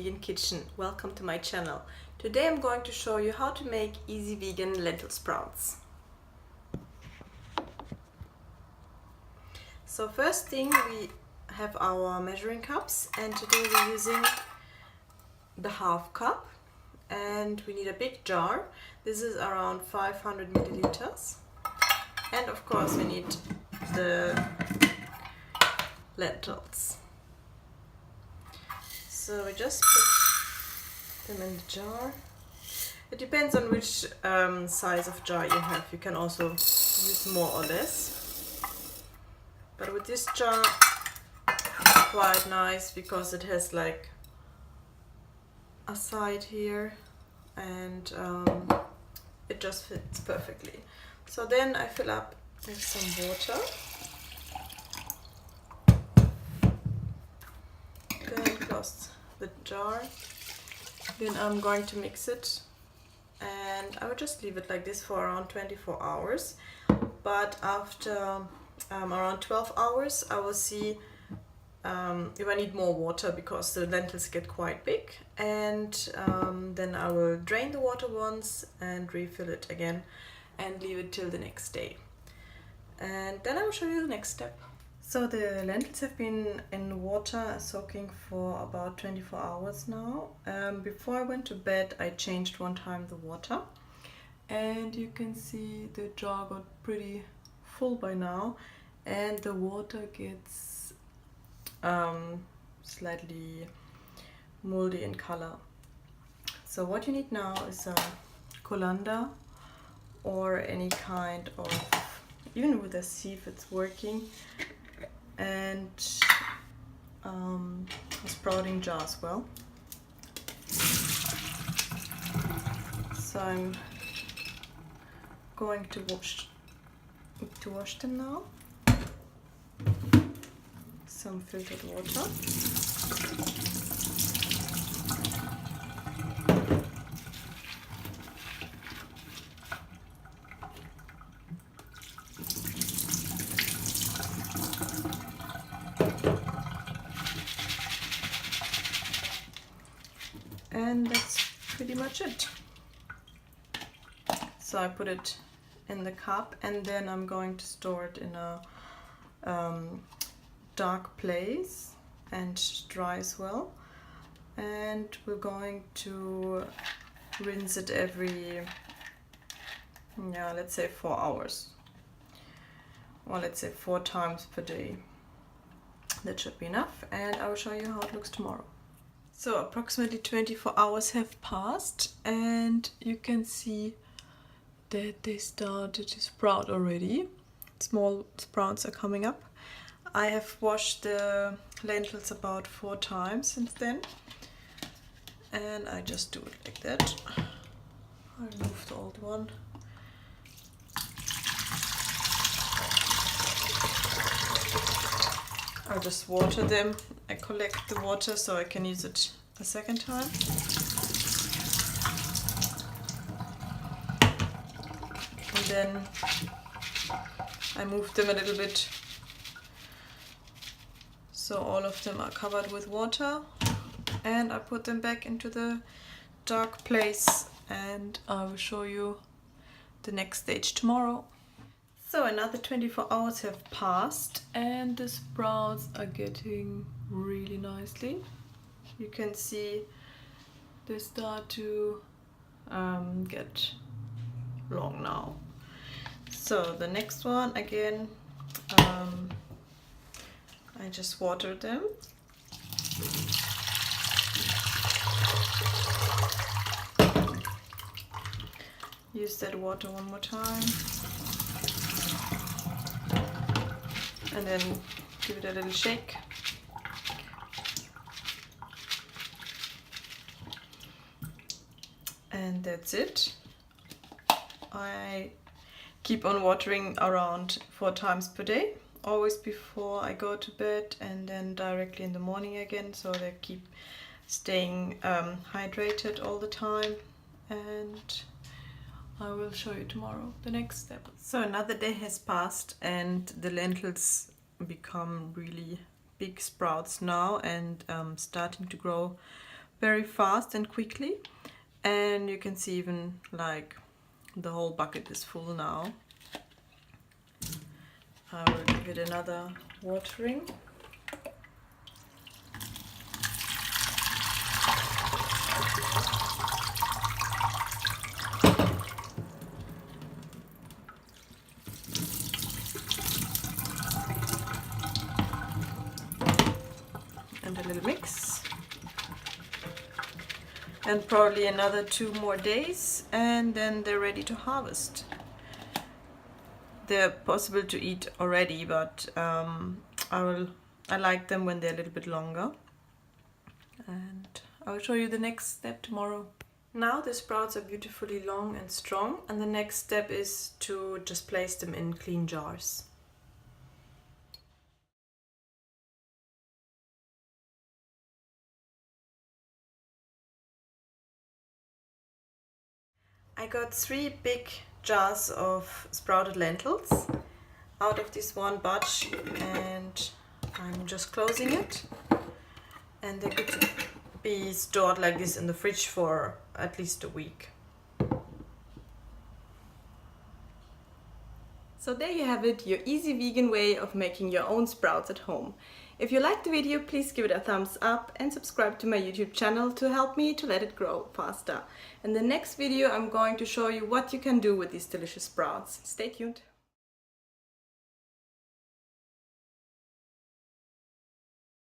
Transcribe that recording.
Vegan Kitchen. Welcome to my channel. Today I'm going to show you how to make easy vegan lentil sprouts. So first thing, we have our measuring cups, and today we're using the half cup, and we need a big jar. This is around 500 milliliters, and of course we need the lentils. So we just put them in the jar. It depends on which size of jar you have. You can also use more or less. But with this jar, it's quite nice because it has like a side here, and it just fits perfectly. So then I fill up with some water. Then close the jar. Then I'm going to mix it, and I will just leave it like this for around 24 hours. But after around 12 hours, I will see if I need more water because the lentils get quite big, and then I will drain the water once and refill it again and leave it till the next day. And then I will show you the next step. So the lentils have been in water soaking for about 24 hours now. Before I went to bed, I changed one time the water, and you can see the jar got pretty full by now, and the water gets slightly moldy in color. So what you need now is a colander or any kind of, even with a sieve it's working, and a sprouting jar as well. So I'm going to wash them now. Some filtered water. And that's pretty much it. So I put it in the cup, and then I'm going to store it in a dark place and dry as well. And we're going to rinse it every, let's say 4 hours. Or let's say 4 times per day. That should be enough, and I will show you how it looks tomorrow. So approximately 24 hours have passed, and you can see that they started to sprout already. Small sprouts are coming up. I have washed the lentils about 4 times since then, and I just do it like that. I remove the old one. I just water them. I collect the water so I can use it a second time. And then I move them a little bit so all of them are covered with water, and I put them back into the dark place, and I will show you the next stage tomorrow. So another 24 hours have passed, and the sprouts are getting really nicely. You can see they start to get long now. So the next one, again, I just water them. Use that water one more time. And then give it a little shake. And that's it. I keep on watering around 4 times per day, always before I go to bed, and then directly in the morning again, so they keep staying hydrated all the time. And I will show you tomorrow the next step. So another day has passed, and the lentils become really big sprouts now, and starting to grow very fast and quickly, and you can see even like the whole bucket is full now. I will give it another watering. And a little mix. And probably another 2 more days, and then they're ready to harvest. They're possible to eat already, but I like them when they're a little bit longer. And I will show you the next step tomorrow. Now the sprouts are beautifully long and strong, and the next step is to just place them in clean jars. I got 3 big jars of sprouted lentils out of this one batch, and I'm just closing it. And they're good to be stored like this in the fridge for at least a week. So there you have it, your easy vegan way of making your own sprouts at home. If you liked the video, please give it a thumbs up and subscribe to my YouTube channel to help me to let it grow faster. In the next video, I'm going to show you what you can do with these delicious sprouts. Stay tuned.